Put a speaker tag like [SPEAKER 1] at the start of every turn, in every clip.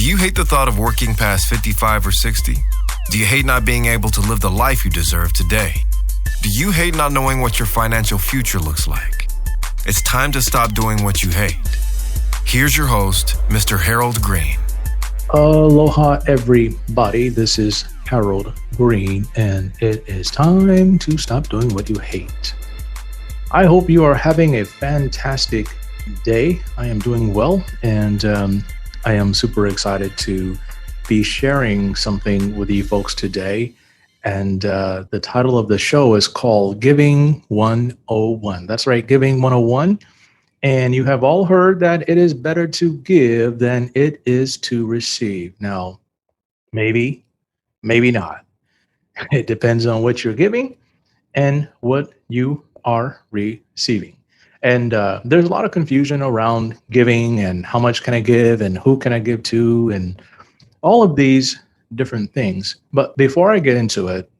[SPEAKER 1] Do you hate the thought of working past 55 or 60? Do you hate not being able to live the life you deserve today? Do you hate not knowing what your financial future looks like? It's time to stop doing what you hate. Here's your host, Mr. Harold Green.
[SPEAKER 2] Aloha, everybody. This is Harold Green, and it is time to stop doing what you hate. I hope you are having a fantastic day. I am doing well, and I am super excited to be sharing something with you folks today. And the title of the show is called Giving 101. That's right, Giving 101. And you have all heard that it is better to give than it is to receive. Now, maybe not. It depends on what you're giving and what you are receiving. And there's a lot of confusion around giving and how much can I give and who can I give to and all of these different things. But before I get into it,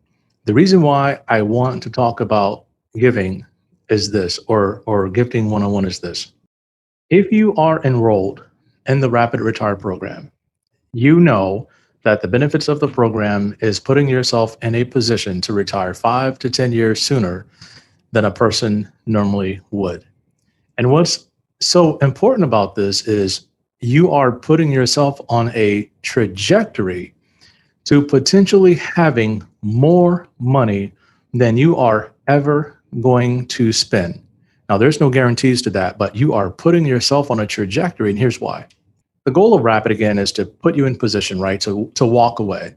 [SPEAKER 2] the reason why I want to talk about giving is this, or Gifting 101 is this. If you are enrolled in the Rapid Retire program, you know that the benefits of the program is putting yourself in a position to retire 5 to 10 years sooner than a person normally would. And what's so important about this is you are putting yourself on a trajectory to potentially having more money than you are ever going to spend. Now, there's no guarantees to that, but you are putting yourself on a trajectory, and here's why. The goal of Rapid, again, is to put you in position, right, to walk away.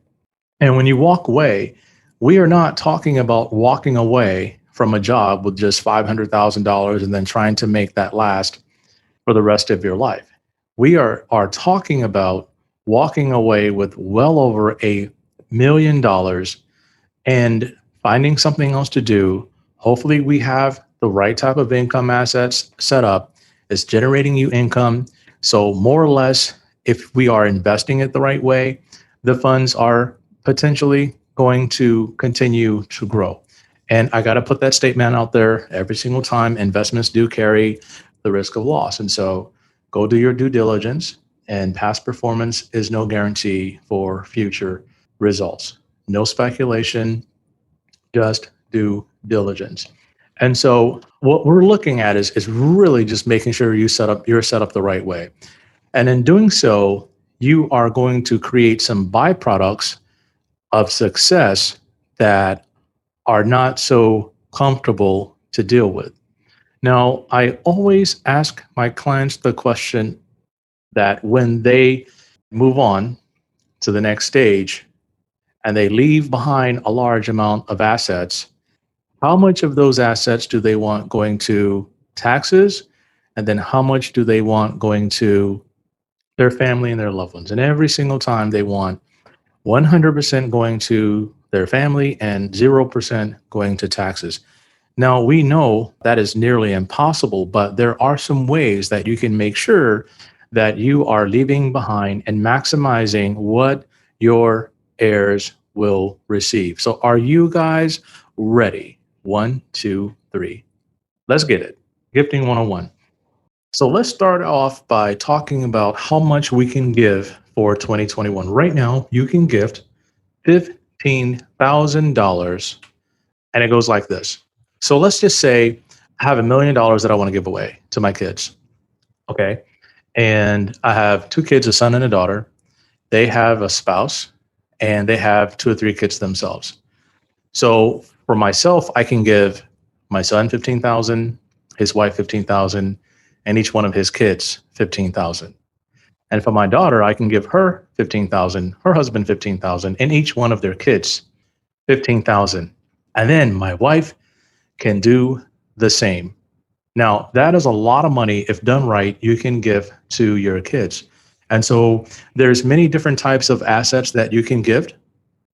[SPEAKER 2] And when you walk away, we are not talking about walking away from a job with just $500,000 and then trying to make that last for the rest of your life. We are talking about walking away with well over $1 million and finding something else to do. Hopefully we have the right type of income assets set up. It's generating you income. So more or less, if we are investing it the right way, the funds are potentially going to continue to grow. And I got to put that statement out there every single time. Investments do carry the risk of loss. And so go do your due diligence, and past performance is no guarantee for future results. No speculation, just due diligence. And so what we're looking at is really just making sure you're set up the right way. And in doing so, you are going to create some byproducts of success that are not so comfortable to deal with. Now, I always ask my clients the question that when they move on to the next stage and they leave behind a large amount of assets, how much of those assets do they want going to taxes? And then how much do they want going to their family and their loved ones? And every single time they want 100% going to their family and 0% going to taxes. Now, we know that is nearly impossible, but there are some ways that you can make sure that you are leaving behind and maximizing what your heirs will receive. So are you guys ready? 1, 2, 3. Let's get it. Gifting 101. So let's start off by talking about how much we can give for 2021. Right now, you can gift $15,000, and it goes like this. So let's just say I have $1 million that I want to give away to my kids. Okay. And I have 2 kids, a son and a daughter. They have a spouse and they have 2 or 3 kids themselves. So for myself, I can give my son $15,000, his wife $15,000, and each one of his kids $15,000. And for my daughter, I can give her $15,000, her husband $15,000, and each one of their kids $15,000. And then my wife can do the same. Now, that is a lot of money. If done right, you can give to your kids. And so there's many different types of assets that you can give.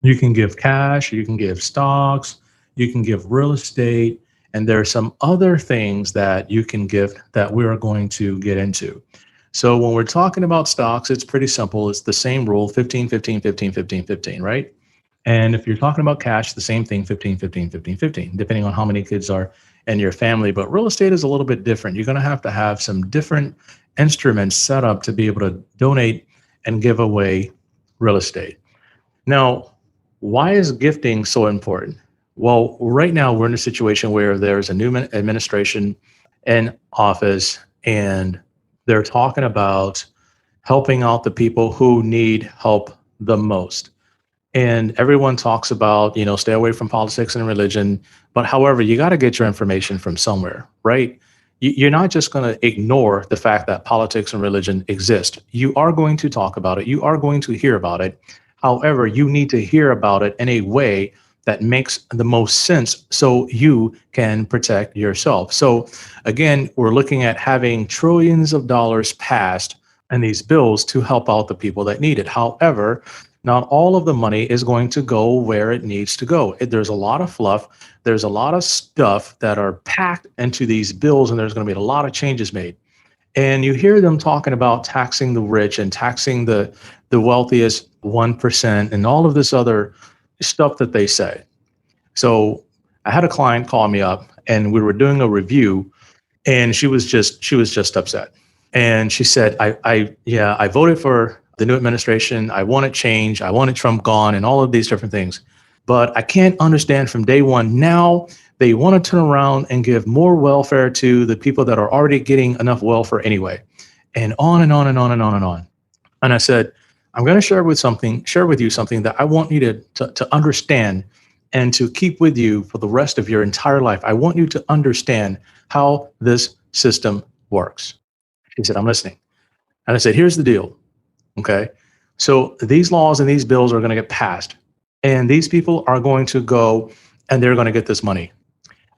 [SPEAKER 2] You can give cash, you can give stocks, you can give real estate, and there are some other things that you can give that we're going to get into. So when we're talking about stocks, it's pretty simple. It's the same rule, 15, 15, 15, 15, 15, right? And if you're talking about cash, the same thing, 15, 15, 15, 15, depending on how many kids are in your family. But real estate is a little bit different. You're going to have some different instruments set up to be able to donate and give away real estate. Now, why is gifting so important? Well, right now we're in a situation where there's a new administration in office, and they're talking about helping out the people who need help the most. And everyone talks about, stay away from politics and religion. But however, you got to get your information from somewhere, right? You're not just going to ignore the fact that politics and religion exist. You are going to talk about it. You are going to hear about it. However, you need to hear about it in a way that makes the most sense so you can protect yourself. So again, we're looking at having trillions of dollars passed and these bills to help out the people that need it. However, not all of the money is going to go where it needs to go. There's a lot of fluff. There's a lot of stuff that are packed into these bills, and there's going to be a lot of changes made. And you hear them talking about taxing the rich and taxing the wealthiest 1% and all of this other stuff that they say. So I had a client call me up, and we were doing a review, and she was just upset. And she said, I voted for the new administration. I wanted change. I wanted Trump gone and all of these different things. But I can't understand from day one. Now they want to turn around and give more welfare to the people that are already getting enough welfare anyway. And on and on and on and on and on. And I said, I'm going to share with you something that I want you to understand and to keep with you for the rest of your entire life. I want you to understand how this system works. She said, I'm listening. And I said, here's the deal. Okay. So these laws and these bills are going to get passed, and these people are going to go and they're going to get this money.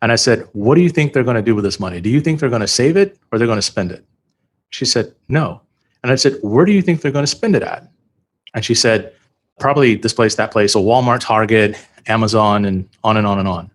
[SPEAKER 2] And I said, what do you think they're going to do with this money? Do you think they're going to save it or they're going to spend it? She said, no. And I said, where do you think they're going to spend it at? And she said, probably this place, that place. So Walmart, Target, Amazon, and on and on and on.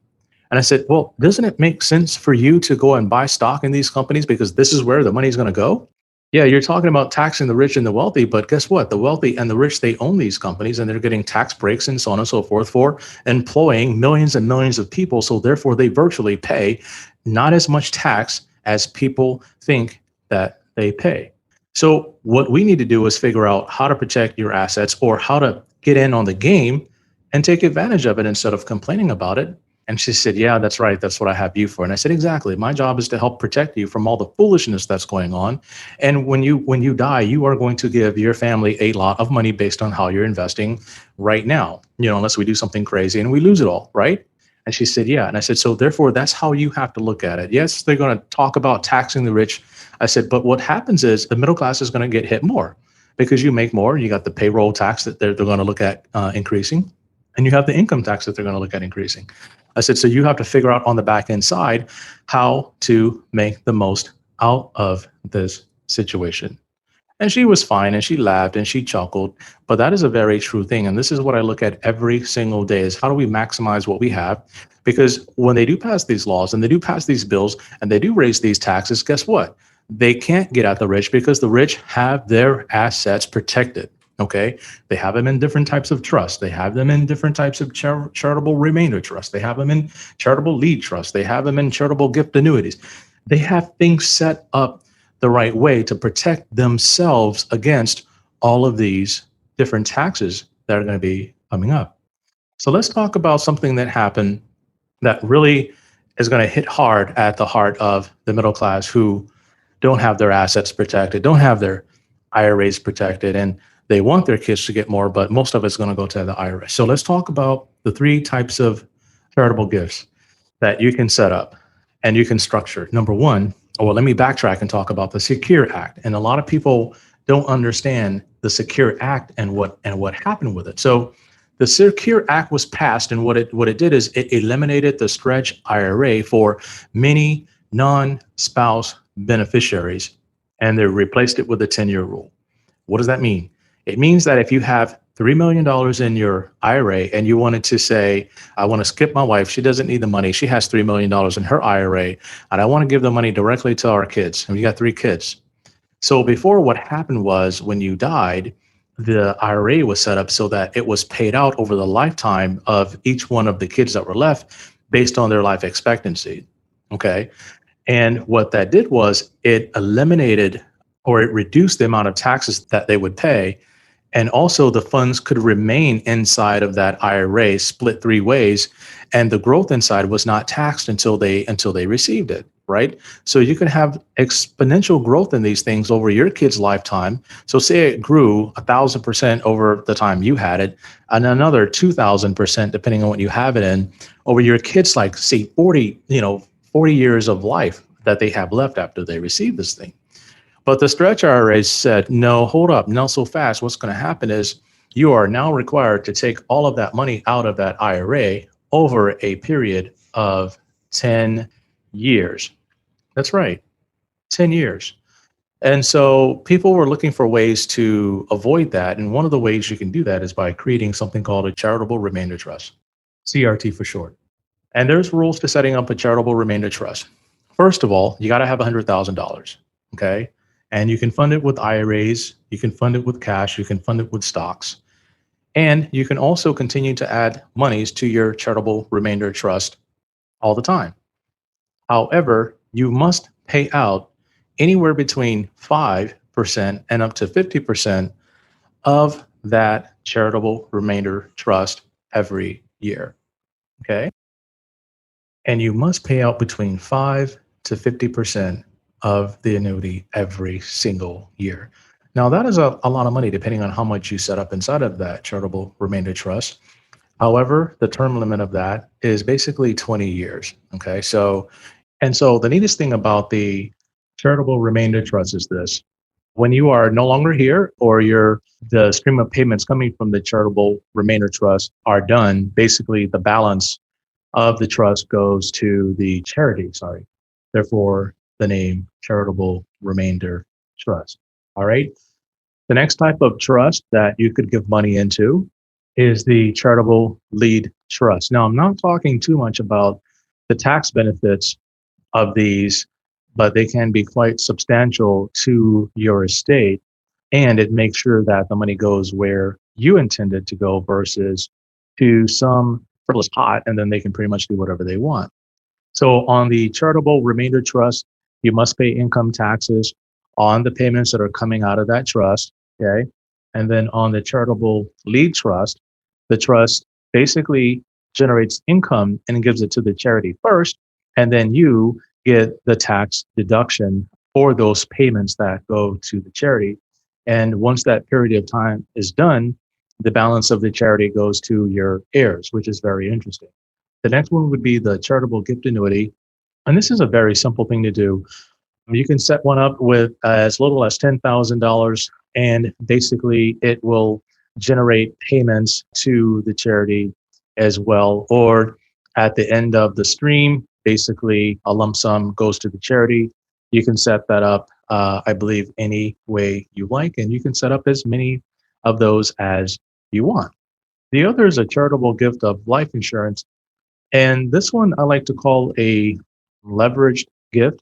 [SPEAKER 2] And I said, well, doesn't it make sense for you to go and buy stock in these companies because this is where the money's going to go? Yeah, you're talking about taxing the rich and the wealthy, but guess what? The wealthy and the rich, they own these companies, and they're getting tax breaks and so on and so forth for employing millions and millions of people. So therefore, they virtually pay not as much tax as people think that they pay. So what we need to do is figure out how to protect your assets or how to get in on the game and take advantage of it instead of complaining about it. And she said, yeah, that's right. That's what I have you for. And I said, exactly. My job is to help protect you from all the foolishness that's going on. And when you die, you are going to give your family a lot of money based on how you're investing right now, unless we do something crazy and we lose it all, right? And she said, yeah. And I said, so therefore, that's how you have to look at it. Yes, they're going to talk about taxing the rich. I said, but what happens is the middle class is going to get hit more because you make more. You got the payroll tax that they're going to look at increasing, and you have the income tax that they're going to look at increasing. I said, so you have to figure out on the back end side how to make the most out of this situation. And she was fine, and she laughed and she chuckled, but that is a very true thing. And this is what I look at every single day is how do we maximize what we have? Because when they do pass these laws and they do pass these bills and they do raise these taxes, guess what? They can't get at the rich because the rich have their assets protected. Okay, they have them in different types of trust. They have them in different types of charitable remainder trust. They have them in charitable lead trust. They have them in charitable gift annuities. They have things set up the right way to protect themselves against all of these different taxes that are going to be coming up. So let's talk about something that happened that really is going to hit hard at the heart of the middle class who don't have their assets protected, don't have their IRAs protected, and they want their kids to get more, but most of it's going to go to the IRA. So let's talk about the three types of charitable gifts that you can set up and you can structure. Number one, well, let me backtrack and talk about the Secure Act. And a lot of people don't understand the Secure Act and what happened with it. So the Secure Act was passed, and what it did is it eliminated the stretch IRA for many non-spouse beneficiaries, and they replaced it with a 10-year rule. What does that mean? It means that if you have $3 million in your IRA and you wanted to say, I want to skip my wife, she doesn't need the money, she has $3 million in her IRA, and I want to give the money directly to our kids, and we got 3 kids. So before, what happened was when you died, the IRA was set up so that it was paid out over the lifetime of each one of the kids that were left based on their life expectancy. Okay. And what that did was it eliminated or it reduced the amount of taxes that they would pay And also the funds could remain inside of that IRA split three ways, and the growth inside was not taxed until they received it, right? So you can have exponential growth in these things over your kid's lifetime. So say it grew 1,000% over the time you had it, and another 2,000% depending on what you have it in over your kids, like say 40 years of life that they have left after they receive this thing. But the stretch IRA said, no, hold up, not so fast. What's going to happen is you are now required to take all of that money out of that IRA over a period of 10 years. That's right, 10 years. And so people were looking for ways to avoid that. And one of the ways you can do that is by creating something called a charitable remainder trust, CRT for short. And there's rules to setting up a charitable remainder trust. First of all, you got to have $100,000. Okay. And you can fund it with IRAs, you can fund it with cash, you can fund it with stocks. And you can also continue to add monies to your charitable remainder trust all the time. However, you must pay out anywhere between 5% and up to 50% of that charitable remainder trust every year. Okay. And you must pay out between 5 to 50% of the annuity every single year. Now, that is a lot of money depending on how much you set up inside of that charitable remainder trust. However, the term limit of that is basically 20 years. Okay. So the neatest thing about the charitable remainder trust is this: when you are no longer here, or the stream of payments coming from the charitable remainder trust are done, basically the balance of the trust goes to the charity, sorry. Therefore, the name charitable remainder trust. All right. The next type of trust that you could give money into is the charitable lead trust. Now, I'm not talking too much about the tax benefits of these, but they can be quite substantial to your estate. And it makes sure that the money goes where you intended to go versus to some frivolous pot, and then they can pretty much do whatever they want. So on the charitable remainder trust, you must pay income taxes on the payments that are coming out of that trust. Okay. And then on the charitable lead trust, the trust basically generates income and gives it to the charity first. And then you get the tax deduction for those payments that go to the charity. And once that period of time is done, the balance of the charity goes to your heirs, which is very interesting. The next one would be the charitable gift annuity. And this is a very simple thing to do. You can set one up with as little as $10,000, and basically it will generate payments to the charity as well. Or at the end of the stream, basically a lump sum goes to the charity. You can set that up, I believe, any way you like, and you can set up as many of those as you want. The other is a charitable gift of life insurance. And this one I like to call a leveraged gift.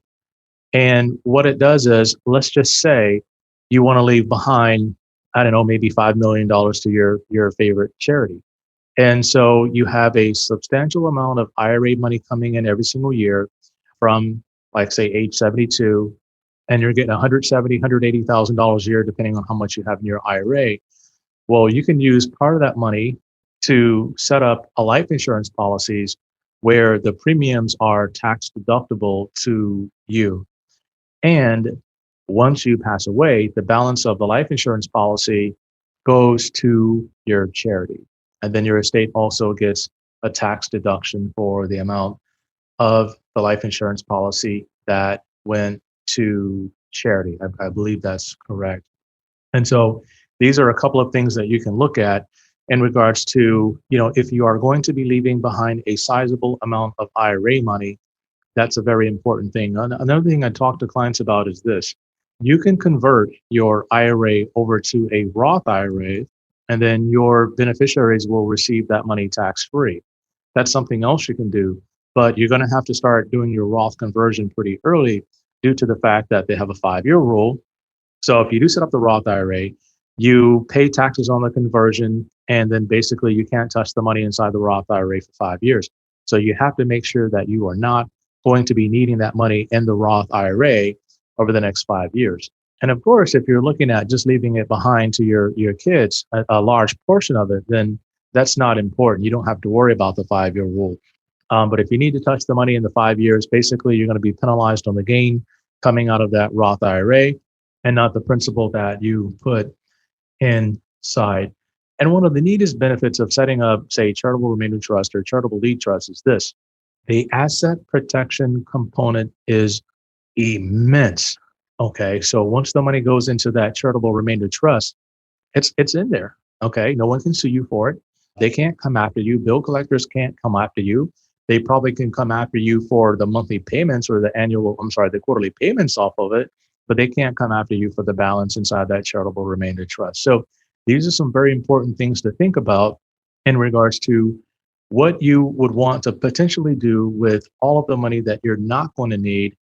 [SPEAKER 2] And what it does is, let's just say you want to leave behind, I don't know, maybe $5 million to your favorite charity. And so you have a substantial amount of IRA money coming in every single year from, like, say, age 72, and you're getting $170,000, $180,000 a year, depending on how much you have in your IRA. Well, you can use part of that money to set up a life insurance policies where the premiums are tax deductible to you. And once you pass away, the balance of the life insurance policy goes to your charity. And then your estate also gets a tax deduction for the amount of the life insurance policy that went to charity. I believe that's correct. And so these are a couple of things that you can look at in regards to, if you are going to be leaving behind a sizable amount of IRA money. That's a very important thing. Another thing I talk to clients about is this: you can convert your IRA over to a Roth IRA, and then your beneficiaries will receive that money tax free. That's something else you can do, but you're going to have to start doing your Roth conversion pretty early due to the fact that they have a 5-year rule. So if you do set up the Roth IRA, you pay taxes on the conversion, and then basically you can't touch the money inside the Roth IRA for 5 years. So you have to make sure that you are not going to be needing that money in the Roth IRA over the next 5 years. And of course, if you're looking at just leaving it behind to your kids, a large portion of it, then that's not important. You don't have to worry about the 5-year rule. But if you need to touch the money in the 5 years, basically you're going to be penalized on the gain coming out of that Roth IRA and not the principal that you put inside. And one of the neatest benefits of setting up, say, charitable remainder trust or charitable lead trust is this. The asset protection component is immense. Okay, so once the money goes into that charitable remainder trust, it's in there. Okay, no one can sue you for it. They can't come after you. Bill collectors can't come after you. They probably can come after you for the monthly payments or the quarterly payments off of it, but they can't come after you for the balance inside that charitable remainder trust. So these are some very important things to think about in regards to what you would want to potentially do with all of the money that you're not going to need,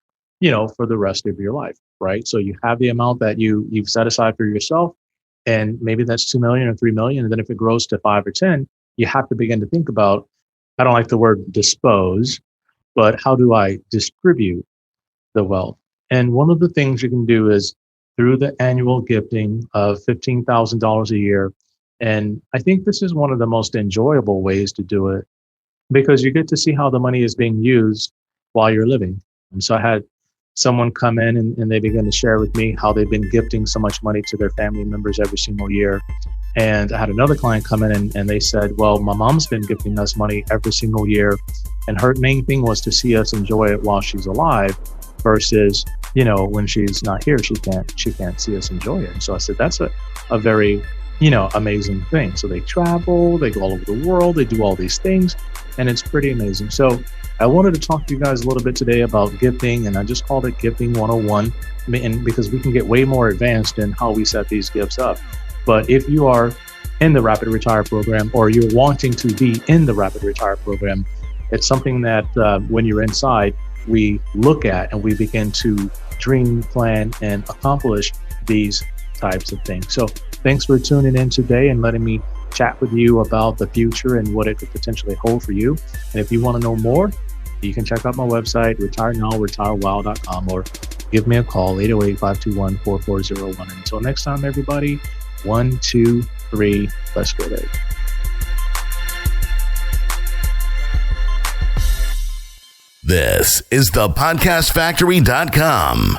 [SPEAKER 2] for the rest of your life, right? So you have the amount that you've set aside for yourself, and maybe that's 2 million or 3 million. And then if it grows to 5 or 10, you have to begin to think about, I don't like the word dispose, but how do I distribute the wealth? And one of the things you can do is through the annual gifting of $15,000 a year. And I think this is one of the most enjoyable ways to do it because you get to see how the money is being used while you're living. And so I had someone come in and they began to share with me how they've been gifting so much money to their family members every single year. And I had another client come in and they said, well, my mom's been gifting us money every single year. And her main thing was to see us enjoy it while she's alive versus, when she's not here, she can't see us enjoy it. And so I said, that's a very, amazing thing. So they travel, they go all over the world, they do all these things, and it's pretty amazing. So I wanted to talk to you guys a little bit today about gifting, and I just called it Gifting 101, because we can get way more advanced in how we set these gifts up. But if you are in the Rapid Retire program or you're wanting to be in the Rapid Retire program, it's something that when you're inside, we look at and we begin to dream, plan, and accomplish these types of things. So thanks for tuning in today and letting me chat with you about the future and what it could potentially hold for you. And if you want to know more, you can check out my website, retirenowretirewow.com, or give me a call, 808-521-4401. Until next time, everybody, 1, 2, 3, let's get it.
[SPEAKER 3] This is the podcastfactory.com.